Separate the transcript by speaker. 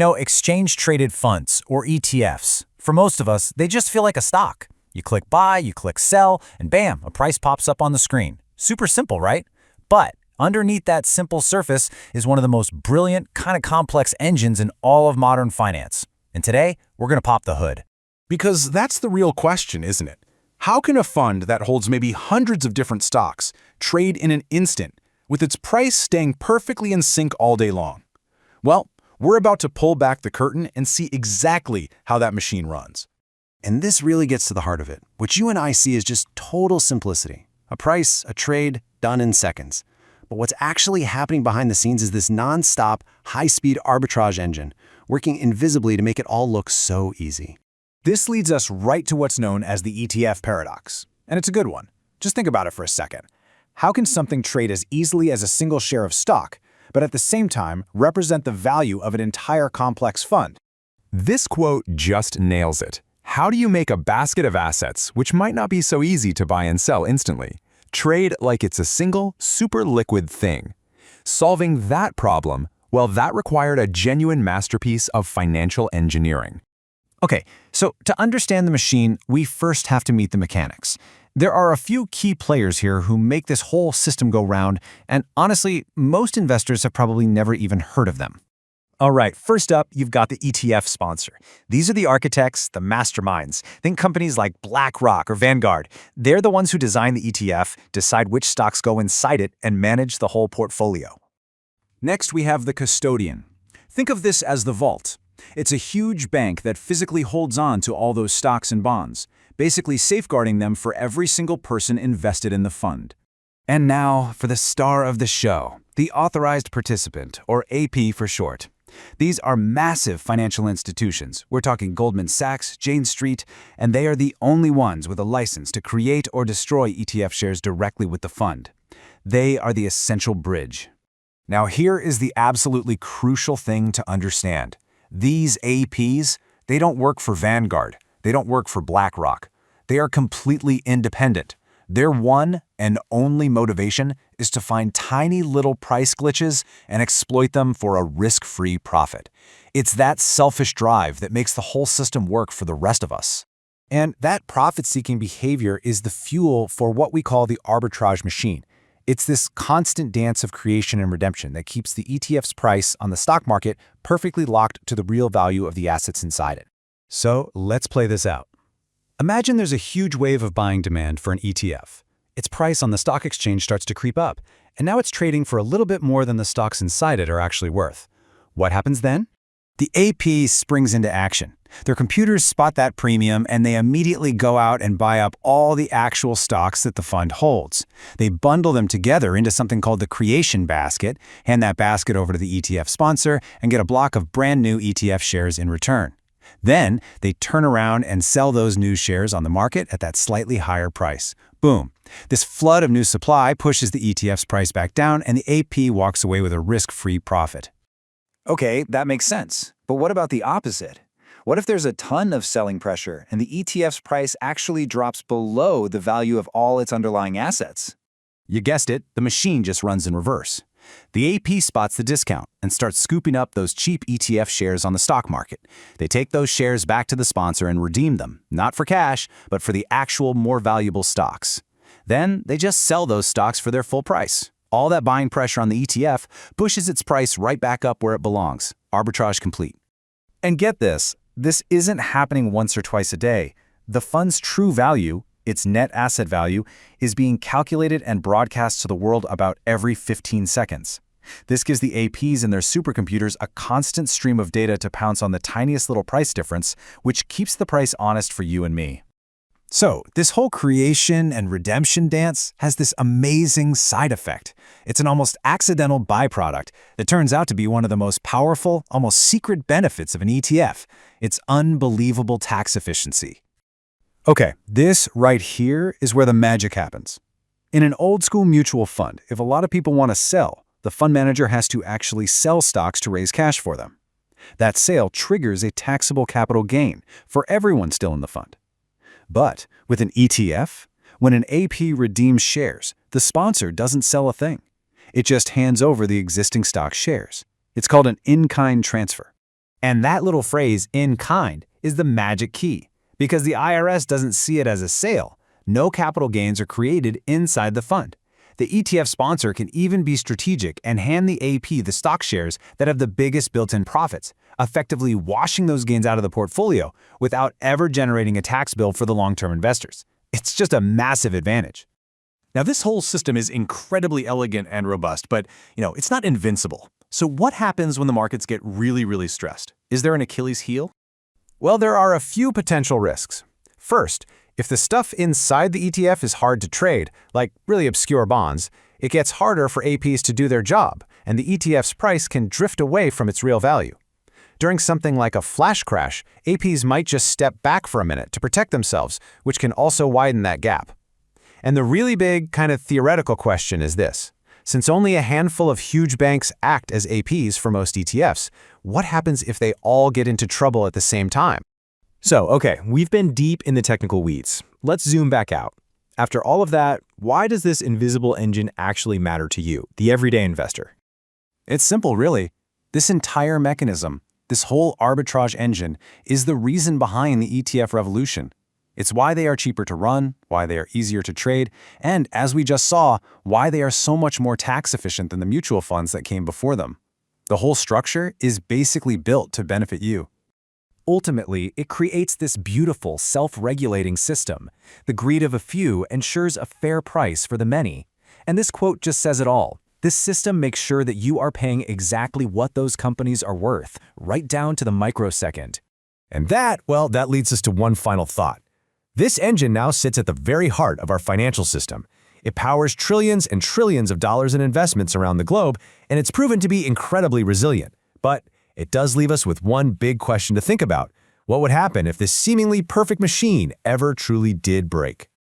Speaker 1: Exchange-traded funds, or ETFs. For most of us, they just feel like a stock. You click buy, you click sell, and bam, a price pops up on the screen. Super simple, right? But underneath that simple surface is one of the most brilliant, kind of complex engines in all of modern finance. And today, we're going to pop the hood.
Speaker 2: Because that's the real question, isn't it? How can a fund that holds maybe hundreds of different stocks trade in an instant, with its price staying perfectly in sync all day long? Well, we're about to pull back the curtain and see exactly how that machine runs.
Speaker 3: And this really gets to the heart of it. What you and I see is just total simplicity. A price, a trade, done in seconds. But what's actually happening behind the scenes is this non-stop, high-speed arbitrage engine, working invisibly to make it all look so easy.
Speaker 4: This leads us right to what's known as the ETF paradox. And it's a good one. Just think about it for a second. How can something trade as easily as a single share of stock, but at the same time represent the value of an entire complex fund?
Speaker 5: This quote just nails it. How do you make a basket of assets, which might not be so easy to buy and sell instantly, trade like it's a single, super liquid thing? Solving that problem, well, that required a genuine masterpiece of financial engineering.
Speaker 1: Okay, so to understand the machine, we first have to meet the mechanics. There are a few key players here who make this whole system go round, and honestly, most investors have probably never even heard of them. All right, first up, you've got the ETF sponsor. These are the architects, the masterminds. Think companies like BlackRock or Vanguard. They're the ones who design the ETF, decide which stocks go inside it, and manage the whole portfolio.
Speaker 4: Next, we have the custodian. Think of this as the vault. It's a huge bank that physically holds on to all those stocks and bonds, basically safeguarding them for every single person invested in the fund.
Speaker 6: And now for the star of the show, the Authorized Participant, or AP for short. These are massive financial institutions. We're talking Goldman Sachs, Jane Street, and they are the only ones with a license to create or destroy ETF shares directly with the fund. They are the essential bridge.
Speaker 1: Now here is the absolutely crucial thing to understand. These APs, they don't work for Vanguard. They don't work for BlackRock. They are completely independent. Their one and only motivation is to find tiny little price glitches and exploit them for a risk-free profit. It's that selfish drive that makes the whole system work for the rest of us. And that profit-seeking behavior is the fuel for what we call the arbitrage machine. It's this constant dance of creation and redemption that keeps the ETF's price on the stock market perfectly locked to the real value of the assets inside it.
Speaker 4: So let's play this out. Imagine there's a huge wave of buying demand for an ETF. Its price on the stock exchange starts to creep up, and now it's trading for a little bit more than the stocks inside it are actually worth. What happens then?
Speaker 1: The AP springs into action. Their computers spot that premium and they immediately go out and buy up all the actual stocks that the fund holds. They bundle them together into something called the creation basket, hand that basket over to the ETF sponsor, and get a block of brand new ETF shares in return. Then they turn around and sell those new shares on the market at that slightly higher price. Boom. This flood of new supply pushes the ETF's price back down and the AP walks away with a risk-free profit.
Speaker 7: Okay, that makes sense. But what about the opposite? What if there's a ton of selling pressure and the ETF's price actually drops below the value of all its underlying assets?
Speaker 4: You guessed it, the machine just runs in reverse. The AP spots the discount and starts scooping up those cheap ETF shares on the stock market. They take those shares back to the sponsor and redeem them, not for cash, but for the actual more valuable stocks. Then they just sell those stocks for their full price. All that buying pressure on the ETF pushes its price right back up where it belongs. Arbitrage complete.
Speaker 1: And get this isn't happening once or twice a day. The fund's true value, its net asset value, is being calculated and broadcast to the world about every 15 seconds. This gives the APs and their supercomputers a constant stream of data to pounce on the tiniest little price difference, which keeps the price honest for you and me. So, this whole creation and redemption dance has this amazing side effect. It's an almost accidental byproduct that turns out to be one of the most powerful, almost secret benefits of an ETF. It's unbelievable tax efficiency. Okay, this right here is where the magic happens. In an old-school mutual fund, if a lot of people want to sell, the fund manager has to actually sell stocks to raise cash for them. That sale triggers a taxable capital gain for everyone still in the fund. But with an ETF, when an AP redeems shares, the sponsor doesn't sell a thing. It just hands over the existing stock shares. It's called an in-kind transfer.
Speaker 6: And that little phrase, in kind, is the magic key, because the IRS doesn't see it as a sale. No capital gains are created inside the fund. The ETF sponsor can even be strategic and hand the AP the stock shares that have the biggest built-in profits, effectively washing those gains out of the portfolio without ever generating a tax bill for the long-term investors. It's just a massive advantage.
Speaker 2: Now, this whole system is incredibly elegant and robust, but, it's not invincible. So what happens when the markets get really, really stressed? Is there an Achilles heel?
Speaker 5: Well, there are a few potential risks. First, if the stuff inside the ETF is hard to trade, like really obscure bonds, it gets harder for APs to do their job, and the ETF's price can drift away from its real value. During something like a flash crash, APs might just step back for a minute to protect themselves, which can also widen that gap. And the really big, kind of theoretical question is this. Since only a handful of huge banks act as APs for most ETFs, what happens if they all get into trouble at the same time?
Speaker 8: So, okay, we've been deep in the technical weeds. Let's zoom back out. After all of that, why does this invisible engine actually matter to you, the everyday investor?
Speaker 1: It's simple, really. This entire mechanism, this whole arbitrage engine, is the reason behind the ETF revolution. It's why they are cheaper to run, why they are easier to trade, and, as we just saw, why they are so much more tax efficient than the mutual funds that came before them. The whole structure is basically built to benefit you.
Speaker 6: Ultimately, it creates this beautiful, self-regulating system. The greed of a few ensures a fair price for the many. And this quote just says it all. This system makes sure that you are paying exactly what those companies are worth, right down to the microsecond.
Speaker 5: And that leads us to one final thought. This engine now sits at the very heart of our financial system. It powers trillions and trillions of dollars in investments around the globe, and it's proven to be incredibly resilient. But it does leave us with one big question to think about. What would happen if this seemingly perfect machine ever truly did break?